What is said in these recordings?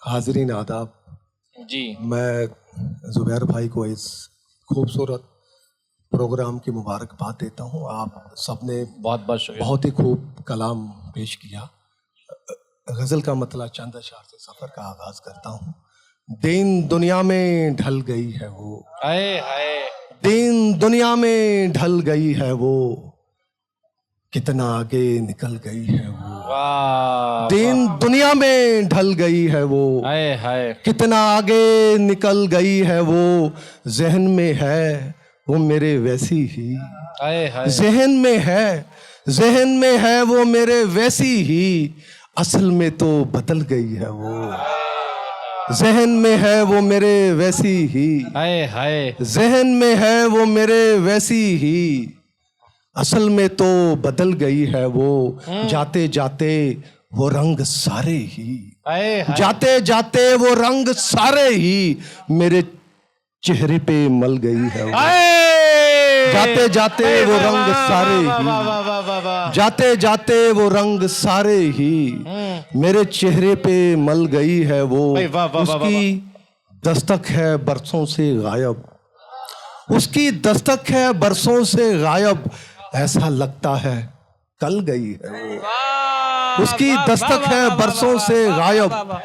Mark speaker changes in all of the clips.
Speaker 1: हाजरीन आदाब
Speaker 2: जी।
Speaker 1: मैं ज़ुबैर भाई को इस खूबसूरत प्रोग्राम की मुबारकबाद देता हूँ। आप सबने
Speaker 2: बहुत बहुत शुक्रिया।
Speaker 1: बहुत ही खूब कलाम पेश किया। गज़ल का मतलब चंद अशार से सफ़र का आगाज़ करता हूँ। दिन दुनिया में ढल गई है वो,
Speaker 2: हाय हाय।
Speaker 1: दिन दुनिया में ढल गई है वो, कितना आगे निकल गई है वो।
Speaker 2: वाह।
Speaker 1: दिन दुनिया में ढल गई है वो,
Speaker 2: हाय हाय।
Speaker 1: कितना आगे निकल गई है वो। जहन में है वो मेरे वैसी ही,
Speaker 2: हाय हाय।
Speaker 1: जहन में है, जहन में है वो मेरे वैसी ही, असल में तो बदल गई है वो। जहन में है वो मेरे वैसी ही,
Speaker 2: हाय हाय।
Speaker 1: जहन में है वो मेरे वैसी ही, असल में तो बदल गई है वो। जाते जाते वो रंग सारे ही,
Speaker 2: हाय हाय।
Speaker 1: जाते जाते वो रंग सारे ही मेरे चेहरे पे मल गई है वो। जाते जाते वो रंग सारे ही, जाते जाते वो रंग सारे ही मेरे चेहरे पे मल गई है वो। उसकी दस्तक है बरसों से गायब, उसकी दस्तक है बरसों से गायब, ऐसा लगता है कल गई है वो। उसकी दस्तक है बरसों से गायब,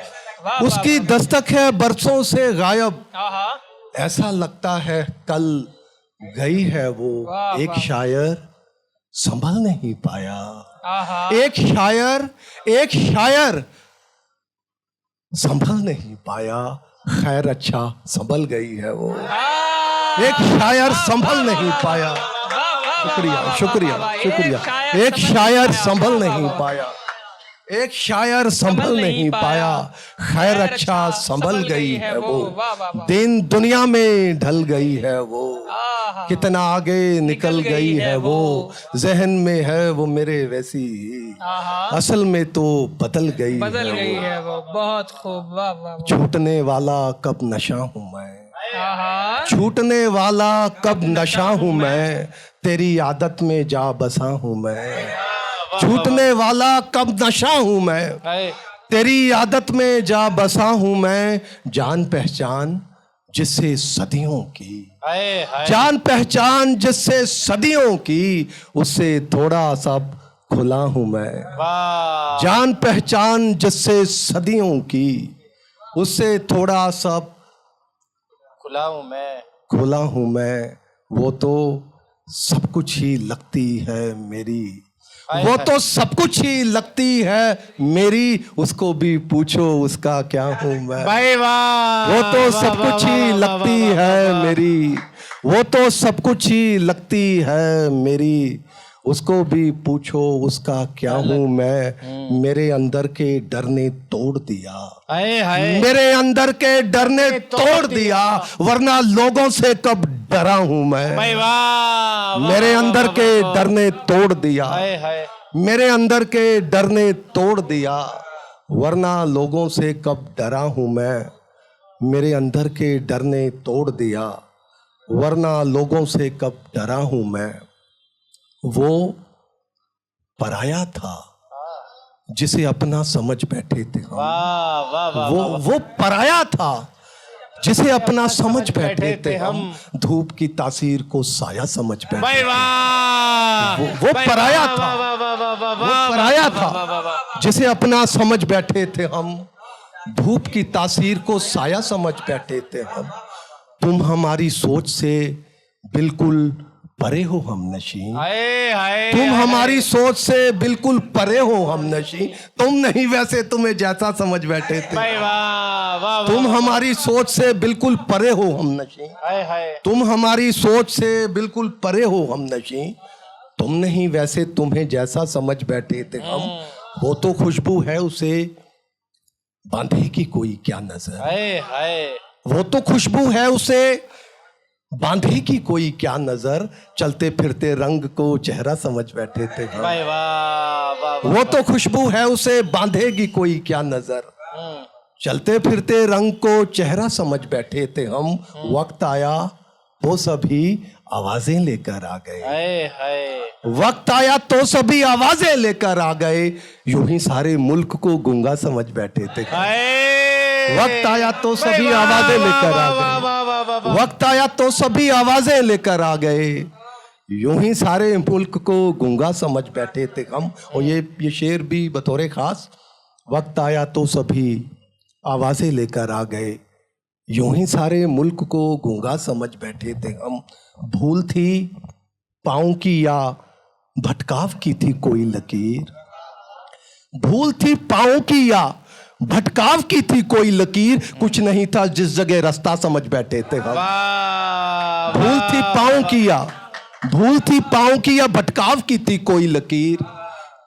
Speaker 1: उसकी दस्तक है बरसों से गायब, ऐसा लगता है कल गई है वो। एक शायर संभल नहीं पाया, एक शायर संभल नहीं पाया, खैर अच्छा संभल गई है वो। एक शायर संभल नहीं पाया, शुक्रिया शुक्रिया शुक्रिया। एक शायर संभल नहीं पाया, एक शायर संभल नहीं पाया, खैर अच्छा संभल गई है वो। दिन दुनिया में ढल गई है वो, कितना आगे निकल गई है वो। जहन में है वो मेरे वैसी, असल में तो बदल गई
Speaker 3: है वो। बहुत खूब। वाह वाह।
Speaker 1: छूटने वाला कब नशा हूँ मैं, छूटने वाला कब नशा हूँ मैं, तेरी आदत में जा बसा हूँ मैं। छूटने वाला कब नशा हूँ मैं, तेरी आदत में जा बसा हूँ मैं। जान पहचान जिससे सदियों की, जान पहचान जिससे सदियों की, उससे थोड़ा सा खुला हूँ मैं। जान पहचान जिससे सदियों की, उससे थोड़ा सा
Speaker 2: खुला हूँ मैं,
Speaker 1: खुला हूँ मैं। वो तो सब कुछ ही लगती है मेरी, वो तो सब कुछ ही लगती है मेरी, उसको भी पूछो उसका क्या हूँ मैं।
Speaker 2: भाई वाह।
Speaker 1: वो तो सब कुछ ही लगती है मेरी, वो तो सब कुछ ही लगती है मेरी, उसको भी पूछो उसका क्या हूँ मैं। मेरे अंदर के डर ने तोड़ दिया,
Speaker 2: हाय हाय।
Speaker 1: मेरे अंदर के डर ने तोड़ दिया, वरना लोगों से कब डरा हूं मैं।
Speaker 2: भाई वाह।
Speaker 1: मेरे अंदर के डर ने तोड़ दिया,
Speaker 2: हाय हाय।
Speaker 1: मेरे अंदर के डर ने तोड़ दिया, वरना लोगों से कब डरा हूं मैं। मेरे अंदर के डर ने तोड़ दिया, वरना लोगों से कब डरा हूं मैं। वो पराया था जिसे अपना समझ बैठे थे हम,
Speaker 2: वाह वाह वाह।
Speaker 1: वो पराया था जिसे अपना समझ बैठे थे हम। धूप की तासीर को साया समझ बैठे
Speaker 2: भाई
Speaker 1: थे।
Speaker 2: वाह।
Speaker 1: वो पराया था, वो पराया था जिसे अपना समझ बैठे थे हम। धूप की तासीर को साया समझ बैठे थे हम। तुम हमारी सोच से बिल्कुल परे हो हम नशीं,
Speaker 2: हाय हाय।
Speaker 1: तुम हमारी सोच से बिल्कुल परे हो हम नशीं। तुम नहीं वैसे तुम्हें जैसा समझ बैठे थे,
Speaker 2: भाई वाह वाह।
Speaker 1: तुम हमारी सोच से बिल्कुल परे हो हम नशीं।
Speaker 2: हाय हाय।
Speaker 1: तुम हमारी सोच से बिल्कुल परे हो हम नशीं। तुम नहीं वैसे तुम्हें जैसा समझ बैठे थे हम। वो तो खुशबू है उसे बांधे की कोई क्या नजर,
Speaker 2: हाय हाय।
Speaker 1: वो तो खुशबू है उसे बांधे की कोई क्या नजर। चलते फिरते रंग को चेहरा समझ बैठे थे हम।
Speaker 2: भाई वाह वाह।
Speaker 1: वो तो खुशबू है उसे बांधेगी कोई क्या नजर। चलते फिरते रंग को चेहरा समझ बैठे थे हम। वक्त आया वो सभी आवाजें लेकर आ गए,
Speaker 2: हाय हाय।
Speaker 1: वक्त आया तो सभी आवाजें लेकर आ गए। यूं ही सारे मुल्क को गूंगा समझ बैठे थे,
Speaker 2: हाय।
Speaker 1: वक्त आया तो सभी आवाजें लेकर आ गए, वक्त आया तो सभी आवाजें लेकर आ गए, यूं ही सारे मुल्क को गूंगा समझ बैठे थे हम। और ये शेर भी बतौर खास, वक्त आया तो सभी आवाजें लेकर आ गए, यूं ही सारे मुल्क को गूंगा समझ बैठे थे हम। भूल थी पाँव की या भटकाव की थी कोई लकीर, भूल थी पाँव की या भटकाव की थी कोई लकीर, कुछ नहीं था जिस जगह रास्ता समझ बैठे थे हम। भूल थी पाँव की या, भूल थी पाँव की या भटकाव की थी कोई लकीर,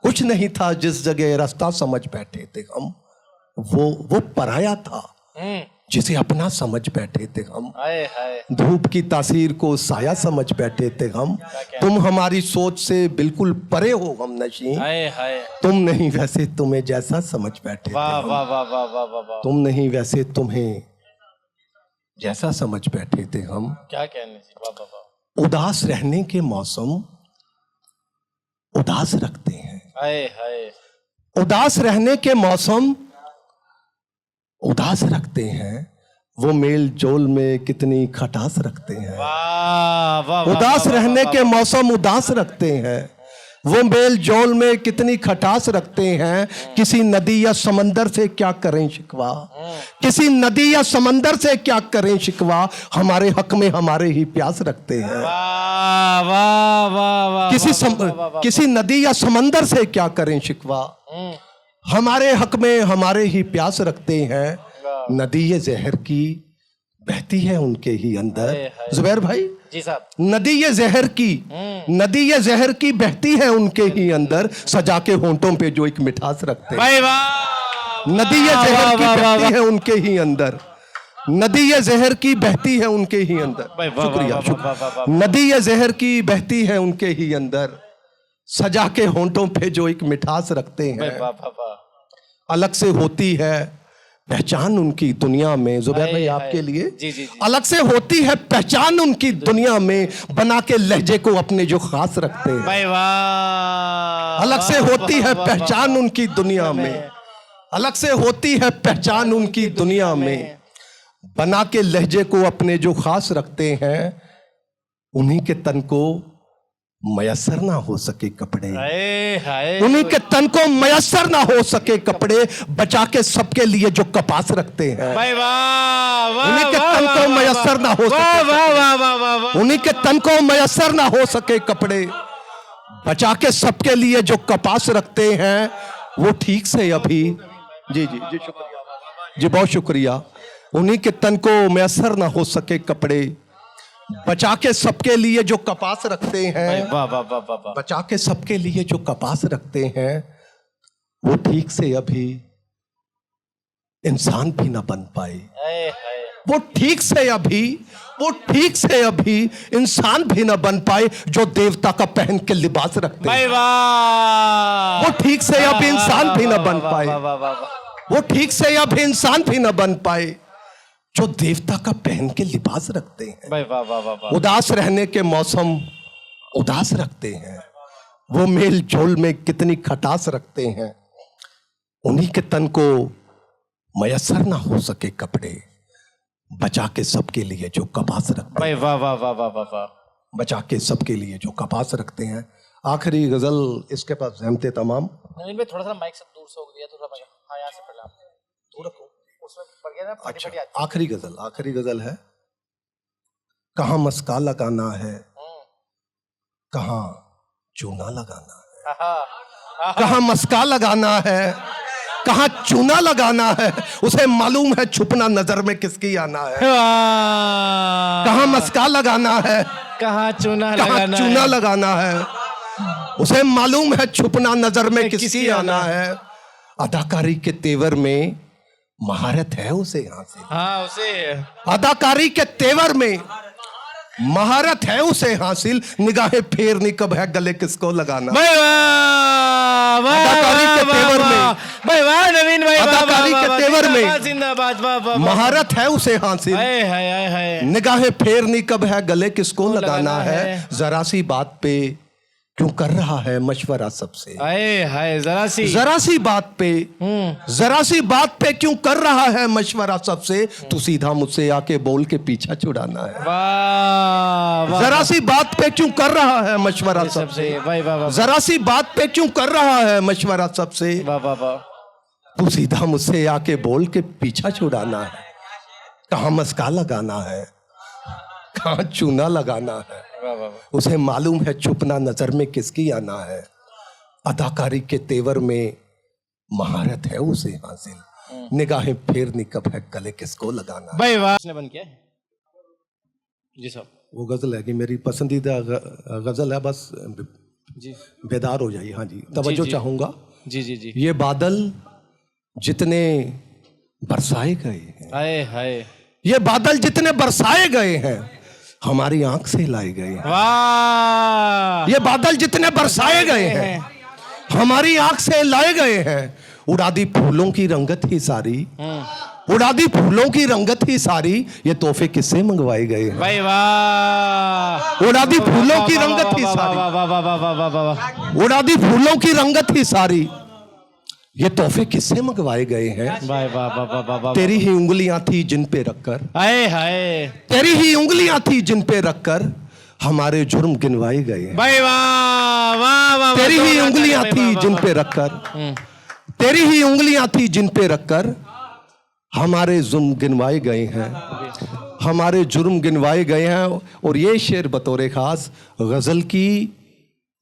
Speaker 1: कुछ नहीं था जिस जगह रास्ता समझ बैठे थे हम। वो पराया था जिसे अपना समझ बैठे थे हम। धूप की तासीर को साया समझ बैठे थे हम। तुम हमारी सोच से बिल्कुल परे हो हम नशी, तुम नहीं वैसे तुम्हें जैसा समझ बैठे थे हम। तुम नहीं वैसे तुम्हें जैसा समझ बैठे थे हम।
Speaker 2: क्या कहने से, वाह वाह वाह।
Speaker 1: उदास रहने के मौसम उदास रखते हैं,
Speaker 2: हाय हाय।
Speaker 1: उदास रहने के मौसम उदास रखते हैं, वो मेल जोल में कितनी खटास रखते हैं।
Speaker 2: वाह वाह।
Speaker 1: उदास रहने के मौसम उदास रखते हैं, वो मेल जोल में कितनी खटास रखते हैं। किसी नदी या समंदर से क्या करें शिकवा, किसी नदी या समंदर से क्या करें शिकवा, हमारे हक में हमारे ही प्यास रखते हैं।
Speaker 2: वाह वाह वाह वाह।
Speaker 1: किसी नदी या समंदर से क्या करें शिकवा, हमारे हक में हमारे ही प्यास रखते हैं। नदी ये जहर की बहती है उनके ही अंदर। जुबैर भाई
Speaker 2: जी साहब।
Speaker 1: नदी ये जहर की, नदी ये जहर की बहती है उनके ही अंदर, सजा के होंठों पे जो एक मिठास रखते हैं। नदी ये जहर की बहती है उनके ही अंदर, नदी ये जहर की बहती है उनके ही अंदर। शुक्रिया शुक्रिया। नदी ये जहर की बहती है उनके ही अंदर, सजा के होंठों पे जो एक मिठास रखते हैं। अलग से होती है पहचान उनकी दुनिया में। जुबैर भाई आपके लिए
Speaker 2: जी।
Speaker 1: अलग से होती है पहचान उनकी दुनिया में, बना के लहजे को अपने जो खास रखते हैं। अलग से होती है पहचान उनकी दुनिया में, अलग से होती है पहचान उनकी दुनिया में, बना के लहजे को अपने जो खास रखते हैं। उन्हीं के तन को मयसर ना हो सके कपड़े, उन्हीं के तन को मयसर ना हो सके कपड़े, बचा के सबके लिए जो कपास रखते हैं। उन्हीं के तन को मयसर ना हो सके, उन्हीं के तन को मयसर ना हो सके कपड़े, बचा के सबके लिए जो कपास रखते हैं। वो ठीक से अभी जी शुक्रिया जी, बहुत शुक्रिया। उन्हीं के तन को मयसर ना हो सके कपड़े, बचा के सबके लिए जो कपास रखते हैं। बचा के सबके लिए जो कपास रखते हैं, वो ठीक से अभी इंसान भी ना बन पाए। वो ठीक से अभी इंसान भी ना बन पाए, जो देवता का पहन के लिबास रखते हैं। वो ठीक से अभी इंसान भी ना बन पाए, वो ठीक से अभी इंसान भी ना बन पाए, जो देवता का पहन के लिबास रखते हैं। उदास रहने के मौसम उदास रखते हैं, वो मेल जोल में कितनी खटास रखते हैं। उन्हीं के तन को मयसर ना हो सके कपड़े, बचा के सबके लिए जो कपास रखते हैं। बचा के सबके लिए जो कपास रखते हैं। आखिरी गजल इसके पास रहमते तमाम।
Speaker 2: थोड़ा सा माइक से दूर से हो गया, थोड़ा हाँ यहाँ से पढ़ना थोड़ा उसमें पड़ गया ना।
Speaker 1: अच्छा, आखिरी गजल है। कहाँ मस्का लगाना है, कहाँ चूना लगाना है, कहाँ मस्का लगाना है, कहाँ चूना लगाना है, उसे मालूम है छुपना नजर में किसकी आना है। कहाँ मस्का लगाना है,
Speaker 2: कहाँ चूना
Speaker 1: लगाना है, उसे मालूम है छुपना नजर में किसकी आना है। अदाकारी के तेवर में महारत है उसे हासिल।
Speaker 2: हाँ उसे
Speaker 1: अदाकारी के तेवर में महारत है उसे हासिल, निगाहें फेरनी कब है गले किसको लगाना। अदाकारी के तेवर में,
Speaker 2: नवीन भाई,
Speaker 1: अदाकारी के तेवर में
Speaker 2: जिंदाबाद।
Speaker 1: महारत है उसे हासिल, निगाहें फेरनी कब है गले किसको लगाना है। जरा सी बात पे क्यों कर रहा है मशवरा सबसे।
Speaker 2: आए हाय जरा सी
Speaker 1: जरा सी बात पे क्यों कर रहा है मशवरा सबसे। तू सीधा मुझसे आके बोल के पीछा छुड़ाना है।
Speaker 2: वाह वाह
Speaker 1: जरा सी बात पे क्यों कर रहा है मशवरा
Speaker 2: सबसे
Speaker 1: सबसे।
Speaker 2: वाह वाह वाह
Speaker 1: जरा सी बात पे क्यों कर रहा है मशवरा सबसे।
Speaker 2: वाह वाह वाह
Speaker 1: तू सीधा मुझसे आके बोल के पीछा छुड़ाना है। कहाँ मस्का लगाना है, कहाँ चूना लगाना है।
Speaker 2: वाह वाह
Speaker 1: उसे मालूम है छुपना नजर में किसकी आना है। अदाकारी के तेवर में महारत है उसे हासिल। निगाहें फेरनी कब है गले किसको लगाना है।
Speaker 2: भाई वाह किसने बंद किया है? जी साहब
Speaker 1: वो गजल है कि मेरी पसंदीदा गजल है, बस
Speaker 2: जी
Speaker 1: बेदार हो जाइए। हाँ जी, तवज्जो
Speaker 2: जी।
Speaker 1: चाहूंगा।
Speaker 2: जी जी जी
Speaker 1: ये बादल जितने बरसाए गए हैं,
Speaker 2: आए हाय
Speaker 1: ये बादल जितने बरसाए गए हैं हमारी आंख से लाए गए हैं।
Speaker 2: वाह
Speaker 1: ये बादल जितने बरसाए गए हैं हमारी आंख से लाए गए हैं। उड़ा दी फूलों की रंगत ही सारी, उड़ा दी फूलों की रंगत ही सारी। ये तोहफे किससे मंगवाए गए हैं।
Speaker 2: भाई वाह
Speaker 1: उड़ा दी फूलों की रंगत ही सारी,
Speaker 2: वाह वाह वाह वाह वाह वाह वाह
Speaker 1: उड़ा दी फूलों की रंगत ही सारी। ये तोहफे किससे मंगवाए गए हैं।
Speaker 2: वाह वाह वाह वाह वाह वाह
Speaker 1: तेरी ही उंगलियां थी जिन पे रखकर,
Speaker 2: आए हाय
Speaker 1: तेरी ही उंगलियां थी जिन पे रखकर हमारे जुर्म गिनवाए गए हैं।
Speaker 2: भाई वाह वाह वाह
Speaker 1: तेरी ही उंगलियां थी जिन पे रखकर, तेरी ही उंगलियां थी जिन पे रखकर हमारे जुर्म गिनवाए गए हैं, हमारे जुर्म गिनवाए गए हैं। और ये शेर बतौर खास गजल की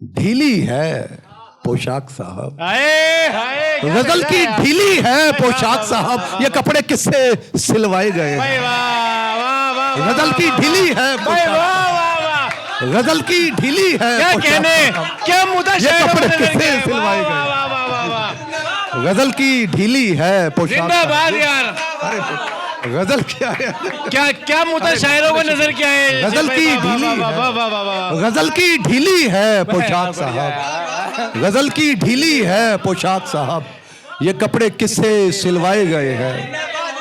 Speaker 1: ढीली है पोशाक साहब।
Speaker 2: आए हाय
Speaker 1: गजल की ढीली है पोशाक साहब। ये कपड़े किससे सिलवाए गए हैं।
Speaker 2: भाई वाह वाह वाह
Speaker 1: गजल की ढीली है
Speaker 2: भाई
Speaker 1: पोशाक,
Speaker 2: वाह वाह वाह
Speaker 1: गजल की ढीली है
Speaker 2: क्या
Speaker 1: पोशाक
Speaker 2: कहने
Speaker 1: साहब।
Speaker 2: क्या मुद्दा
Speaker 1: ये
Speaker 2: शायरों
Speaker 1: कपड़े
Speaker 2: ने
Speaker 1: किससे
Speaker 2: किया है।
Speaker 1: सिलवाए
Speaker 2: वाह,
Speaker 1: गए।
Speaker 2: वाह, वाह, वाह, वाह।
Speaker 1: गजल की ढीली है पोशाक
Speaker 2: जिंदाबाद
Speaker 1: साहब।
Speaker 2: यार
Speaker 1: अरे गजल क्या है।
Speaker 2: क्या क्या मुद्दा शायरों को नजर क्या है।
Speaker 1: गजल की
Speaker 2: वाह, वाह,
Speaker 1: ढीली
Speaker 2: वाह,
Speaker 1: है।
Speaker 2: वाह, वाह, वाह, वाह।
Speaker 1: गजल की ढीली है पोशाक साहब, गजल की ढीली है पोशाक साहब। ये कपड़े किससे सिलवाए गए हैं।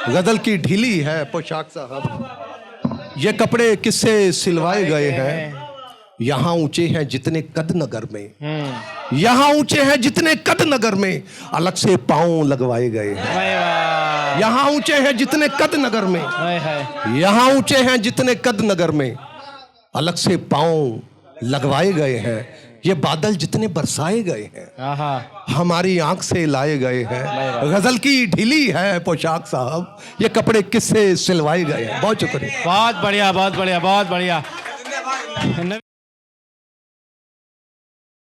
Speaker 1: गजल की ढीली है पोशाक साहब। ये कपड़े किससे सिलवाए गए हैं। यहाँ ऊंचे हैं जितने कद नगर में, यहाँ ऊंचे हैं जितने कद नगर में अलग से पांव लगवाए गए हैं।
Speaker 2: भाई वाह
Speaker 1: यहाँ ऊंचे हैं जितने कद नगर में,
Speaker 2: हाय हाय
Speaker 1: यहाँ ऊंचे हैं जितने कद नगर में अलग से पांव लगवाए गए हैं। ये बादल जितने बरसाए गए हैं
Speaker 2: आहा
Speaker 1: हमारी आंख से लाए गए हैं। गजल की ढीली है पोशाक साहब। ये कपड़े किससे सिलवाए गए हैं। बहुत शुक्रिया।
Speaker 2: बहुत बढ़िया बहुत बढ़िया बहुत बढ़िया।